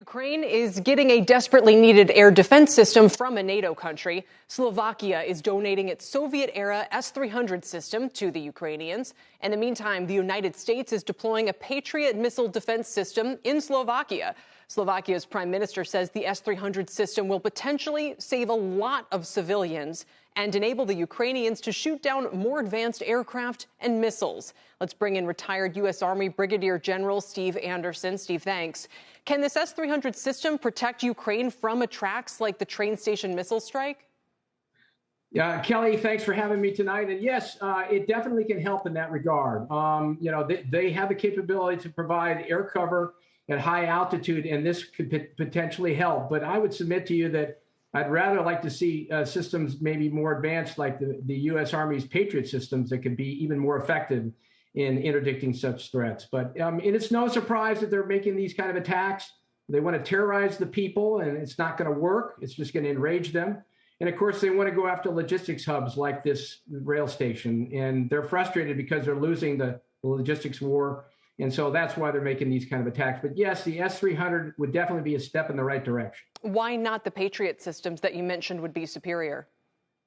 Ukraine is getting a desperately needed air defense system from a NATO country. Slovakia is donating its Soviet-era S-300 system to the Ukrainians. In the meantime, the United States is deploying a Patriot missile defense system in Slovakia. Slovakia's prime minister says the S-300 system will potentially save a lot of civilians and enable the Ukrainians to shoot down more advanced aircraft and missiles. Let's bring in retired U.S. Army Brigadier General Steve Anderson. Steve, thanks. Can this S-300 system protect Ukraine from attacks like the train station missile strike? Yeah, Kelly, thanks for having me tonight. And yes, it definitely can help in that regard. They have the capability to provide air cover at high altitude, and this could potentially help. But I would submit to you that I'd rather like to see systems maybe more advanced like the U.S. Army's Patriot systems that could be even more effective in interdicting such threats. But it's no surprise that they're making these kind of attacks. They want to terrorize the people, and it's not going to work. It's just going to enrage them. And of course, they want to go after logistics hubs like this rail station. And they're frustrated because they're losing the logistics war. And so that's why they're making these kind of attacks. But yes, the S-300 would definitely be a step in the right direction. Why not the Patriot systems that you mentioned would be superior?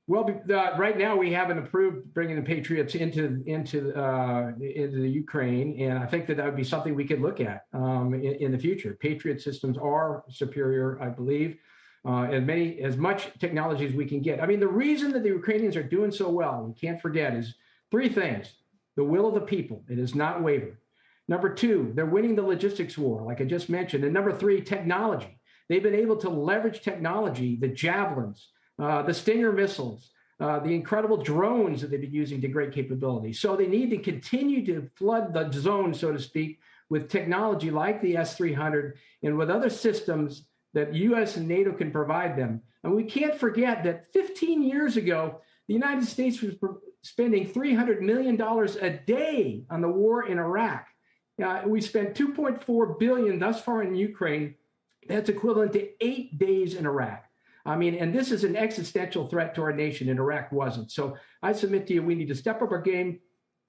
Well, right now we haven't approved bringing the Patriots into the Ukraine, and I think that would be something we could look at in the future. Patriot systems are superior, I believe, as much technology as we can get. I mean, the reason that the Ukrainians are doing so well, we can't forget, is three things: the will of the people; it has not wavered. Number two, they're winning the logistics war, like I just mentioned, and number three, technology. They've been able to leverage technology, the javelins, the Stinger missiles, the incredible drones that they've been using to great capability. So they need to continue to flood the zone, so to speak, with technology like the S-300 and with other systems that U.S. and NATO can provide them. And we can't forget that 15 years ago, the United States was spending $300 million a day on the war in Iraq. We spent $2.4 billion thus far in Ukraine. That's equivalent to 8 days in Iraq. I mean, and this is an existential threat to our nation, and Iraq wasn't. So I submit to you, we need to step up our game.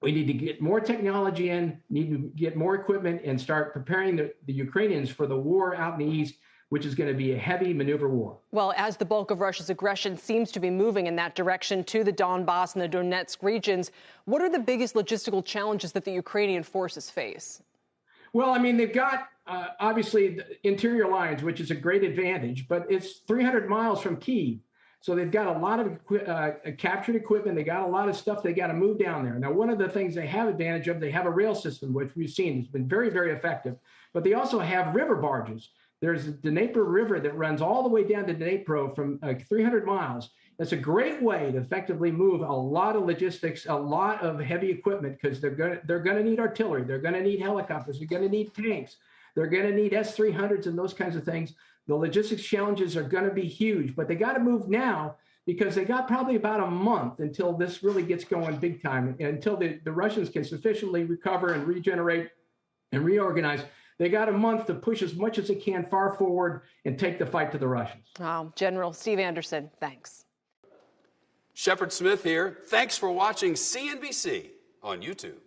We need to get more technology in, need to get more equipment, and start preparing the Ukrainians for the war out in the east, which is going to be a heavy maneuver war. Well, as the bulk of Russia's aggression seems to be moving in that direction to the Donbass and the Donetsk regions, what are the biggest logistical challenges that the Ukrainian forces face? Well, I mean, they've got obviously the interior lines, which is a great advantage, but it's 300 miles from Kyiv. So they've got a lot of captured equipment. They got a lot of stuff they got to move down there. Now, one of the things they have advantage of, they have a rail system, which we've seen has been very, very effective. But they also have river barges. There's the Dnipro River that runs all the way down to Dnipro from 300 miles. That's a great way to effectively move a lot of logistics, a lot of heavy equipment, because they're going to need artillery. They're going to need helicopters. They're going to need tanks. They're going to need S-300s and those kinds of things. The logistics challenges are going to be huge, but they got to move now because they got probably about a month until this really gets going big time, until the Russians can sufficiently recover and regenerate and reorganize. They got a month to push as much as they can far forward and take the fight to the Russians. Wow. General Steve Anderson, thanks. Shepard Smith here. Thanks for watching CNBC on YouTube.